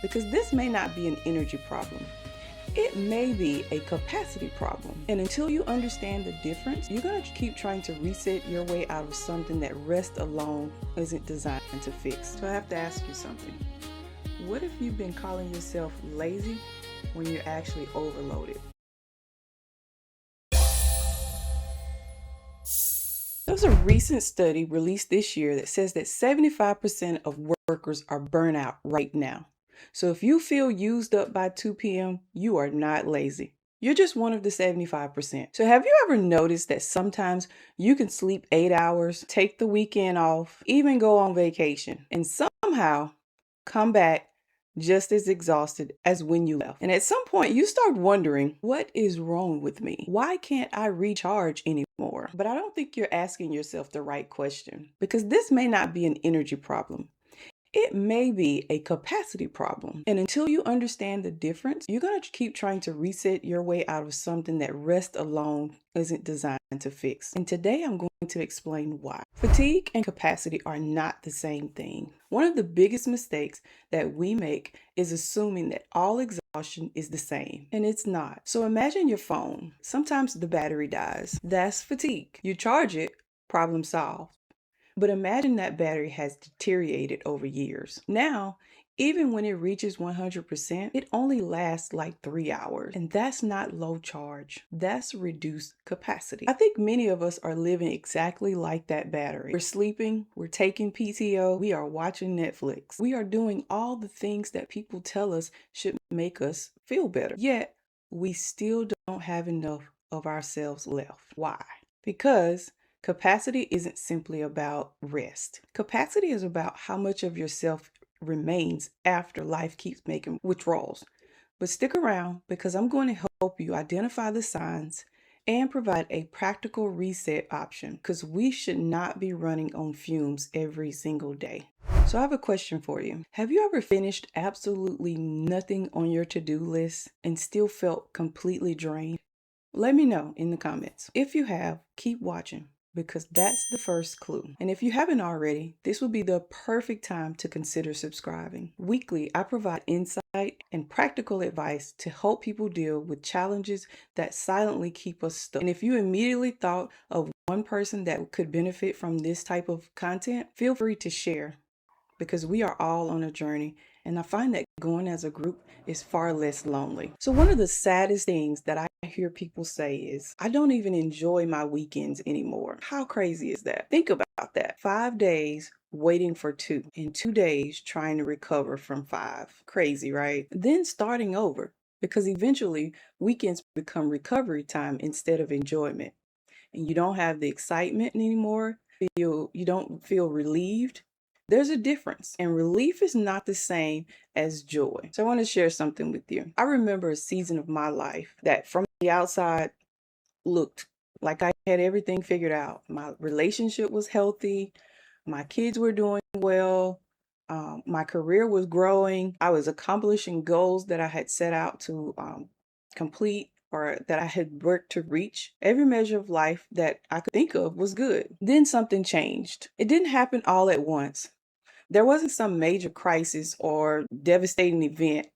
because this may not be an energy problem. It may be a capacity problem. And until you understand the difference, you're going to keep trying to reset your way out of something that rest alone isn't designed to fix. So I have to ask you something. What if you've been calling yourself lazy when you're actually overloaded? There's a recent study released this year that says that 75% of workers are burnout right now. So if you feel used up by 2 p.m., you are not lazy. You're just one of the 75%. So have you ever noticed that sometimes you can sleep 8 hours, take the weekend off, even go on vacation, and somehow come back just as exhausted as when you left? And at some point you start wondering, what is wrong with me? Why can't I recharge anymore? But I don't think you're asking yourself the right question, because this may not be an energy problem. It may be a capacity problem. And until you understand the difference, you're going to keep trying to reset your way out of something that rest alone isn't designed to fix. And today I'm going to explain why. Fatigue and capacity are not the same thing. One of the biggest mistakes that we make is assuming that all exhaustion is the same, and it's not. So imagine your phone. Sometimes the battery dies. That's fatigue. You charge it, problem solved. But imagine that battery has deteriorated over years. Now, even when it reaches 100%, it only lasts like 3 hours. And that's not low charge. That's reduced capacity. I think many of us are living exactly like that battery. We're sleeping, we're taking PTO, we are watching Netflix. We are doing all the things that people tell us should make us feel better. Yet, we still don't have enough of ourselves left. Why? Because capacity isn't simply about rest. Capacity is about how much of yourself remains after life keeps making withdrawals. But stick around, because I'm going to help you identify the signs and provide a practical reset option, because we should not be running on fumes every single day. So I have a question for you. Have you ever finished absolutely nothing on your to-do list and still felt completely drained? Let me know in the comments. If you have, keep watching, because that's the first clue. And if you haven't already, this will be the perfect time to consider subscribing. Weekly, I provide insight and practical advice to help people deal with challenges that silently keep us stuck. And if you immediately thought of one person that could benefit from this type of content, feel free to share, because we are all on a journey. And I find that going as a group is far less lonely. So one of the saddest things that I hear people say is, I don't even enjoy my weekends anymore. How crazy is that? Think about that. 5 days waiting for 2, and 2 days trying to recover from 5. Crazy, right? Then starting over, because eventually weekends become recovery time instead of enjoyment. And you don't have the excitement anymore. You don't feel relieved. There's a difference, and relief is not the same as joy. So I want to share something with you. I remember a season of my life that from the outside looked like I had everything figured out. My relationship was healthy. My kids were doing well. My career was growing. I was accomplishing goals that I had set out to complete, or that I had worked to reach. Every measure of life that I could think of was good. Then something changed. It didn't happen all at once. There wasn't some major crisis or devastating event.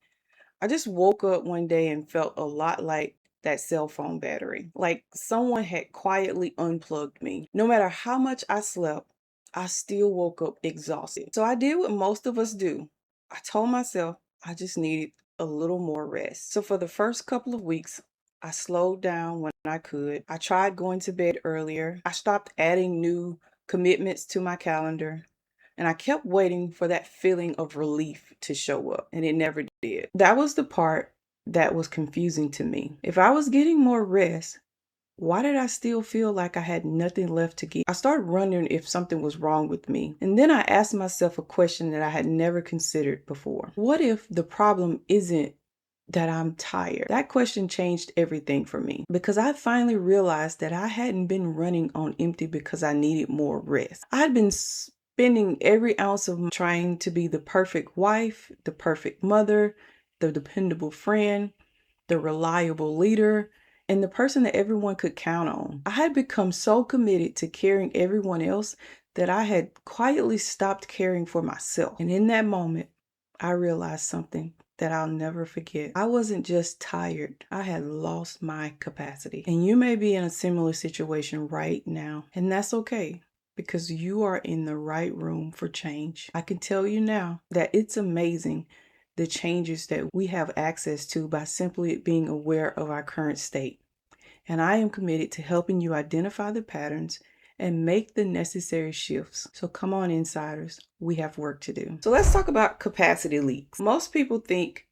I just woke up one day and felt a lot like that cell phone battery. Like someone had quietly unplugged me. No matter how much I slept, I still woke up exhausted. So I did what most of us do. I told myself I just needed a little more rest. So for the first couple of weeks, I slowed down when I could. I tried going to bed earlier. I stopped adding new commitments to my calendar. And I kept waiting for that feeling of relief to show up, and it never did. That was the part that was confusing to me. If I was getting more rest, why did I still feel like I had nothing left to give? I started wondering if something was wrong with me. And then I asked myself a question that I had never considered before. What if the problem isn't that I'm tired? That question changed everything for me, because I finally realized that I hadn't been running on empty because I needed more rest. I'd been spending every ounce of trying to be the perfect wife, the perfect mother, the dependable friend, the reliable leader, and the person that everyone could count on. I had become so committed to caring everyone else that I had quietly stopped caring for myself. And in that moment, I realized something that I'll never forget. I wasn't just tired, I had lost my capacity. And you may be in a similar situation right now, and that's okay, because you are in the right room for change. I can tell you now that it's amazing the changes that we have access to by simply being aware of our current state. And I am committed to helping you identify the patterns and make the necessary shifts. So come on, insiders, we have work to do. So let's talk about capacity leaks. Most people think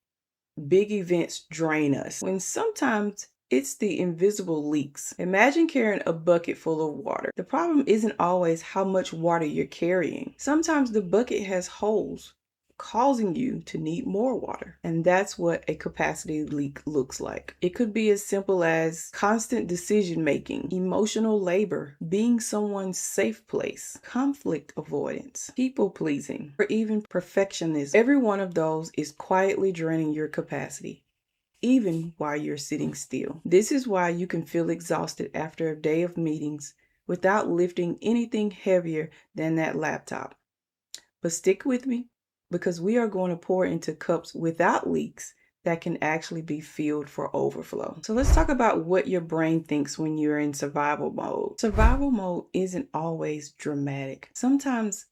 big events drain us, when sometimes it's the invisible leaks. Imagine carrying a bucket full of water. The problem isn't always how much water you're carrying. Sometimes the bucket has holes, causing you to need more water. And that's what a capacity leak looks like. It could be as simple as constant decision making, emotional labor, being someone's safe place, conflict avoidance, people pleasing, or even perfectionism. Every one of those is quietly draining your capacity, even while you're sitting still. This is why you can feel exhausted after a day of meetings without lifting anything heavier than that laptop. But stick with me, because we are going to pour into cups without leaks that can actually be filled for overflow. So let's talk about what your brain thinks when you're in survival mode. Survival mode isn't always dramatic. Sometimes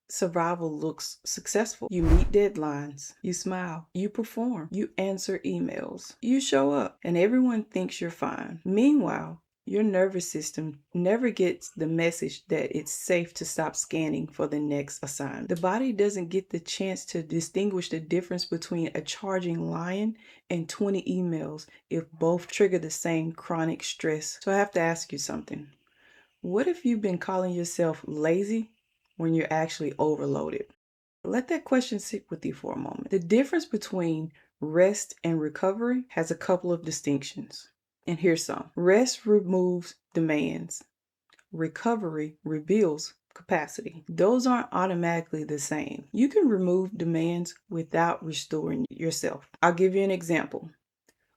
survival looks successful. You meet deadlines, you smile, you perform, you answer emails, you show up, and everyone thinks you're fine. Meanwhile, your nervous system never gets the message that it's safe to stop scanning for the next assignment. The body doesn't get the chance to distinguish the difference between a charging lion and 20 emails if both trigger the same chronic stress. So I have to ask you something. What if you've been calling yourself lazy when you're actually overloaded? Let that question sit with you for a moment. The difference between rest and recovery has a couple of distinctions. And here's some. Rest removes demands. Recovery rebuilds capacity. Those aren't automatically the same. You can remove demands without restoring yourself. I'll give you an example.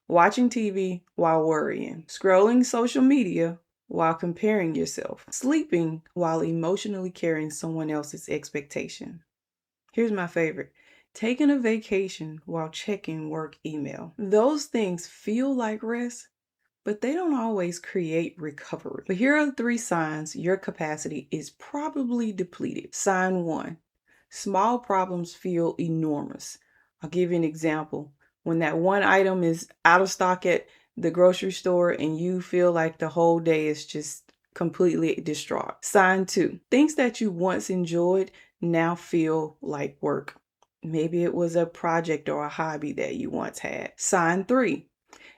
Watching TV while worrying, scrolling social media while comparing yourself, sleeping while emotionally carrying someone else's expectation. Here's my favorite. Taking a vacation while checking work email. Those things feel like rest, but they don't always create recovery. But here are 3 signs your capacity is probably depleted. Sign 1, small problems feel enormous. I'll give you an example. When that one item is out of stock at the grocery store and you feel like the whole day is just completely distraught. Sign 2, things that you once enjoyed now feel like work. Maybe it was a project or a hobby that you once had. Sign 3,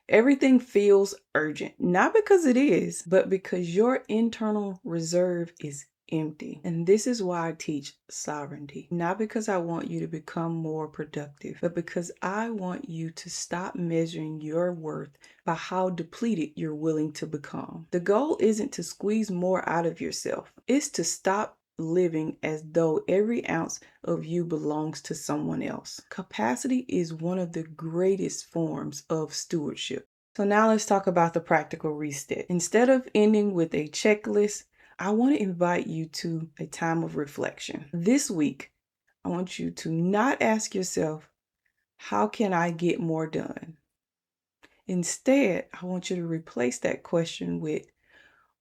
everything feels urgent, not because it is, but because your internal reserve is empty. And this is why I teach sovereignty. Not because I want you to become more productive, but because I want you to stop measuring your worth by how depleted you're willing to become. The goal isn't to squeeze more out of yourself. It's to stop living as though every ounce of you belongs to someone else. Capacity is one of the greatest forms of stewardship. So now let's talk about the practical reset. Instead of ending with a checklist, I want to invite you to a time of reflection. This week, I want you to not ask yourself, how can I get more done? Instead, I want you to replace that question with,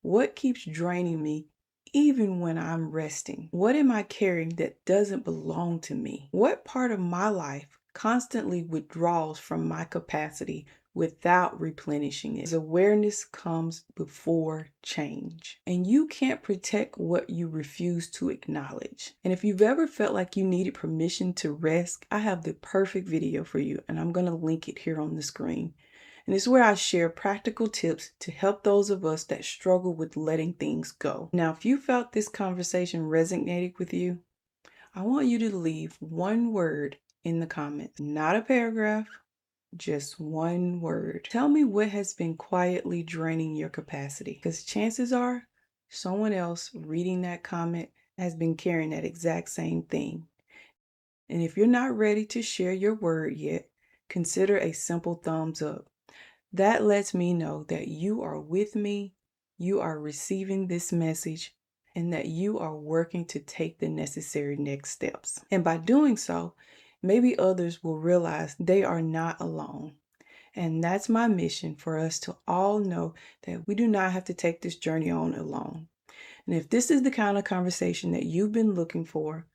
what keeps draining me even when I'm resting? What am I carrying that doesn't belong to me? What part of my life constantly withdraws from my capacity without replenishing it? Awareness comes before change. And you can't protect what you refuse to acknowledge. And if you've ever felt like you needed permission to rest, I have the perfect video for you, and I'm going to link it here on the screen. And it's where I share practical tips to help those of us that struggle with letting things go. Now, if you felt this conversation resonated with you, I want you to leave one word in the comments. Not a paragraph, just one word. Tell me what has been quietly draining your capacity, because chances are someone else reading that comment has been carrying that exact same thing. And if you're not ready to share your word yet, consider a simple thumbs up. That lets me know that you are with me, you are receiving this message, and that you are working to take the necessary next steps. And by doing so, maybe others will realize they are not alone. And that's my mission, for us to all know that we do not have to take this journey on alone. And if this is the kind of conversation that you've been looking for,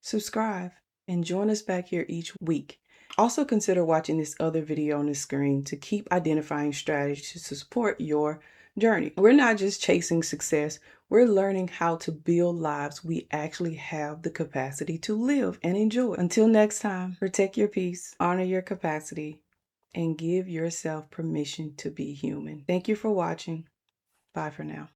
subscribe and join us back here each week. Also consider watching this other video on the screen to keep identifying strategies to support your journey. We're not just chasing success, we're learning how to build lives we actually have the capacity to live and enjoy. Until next time, protect your peace, honor your capacity, and give yourself permission to be human. Thank you for watching. Bye for now.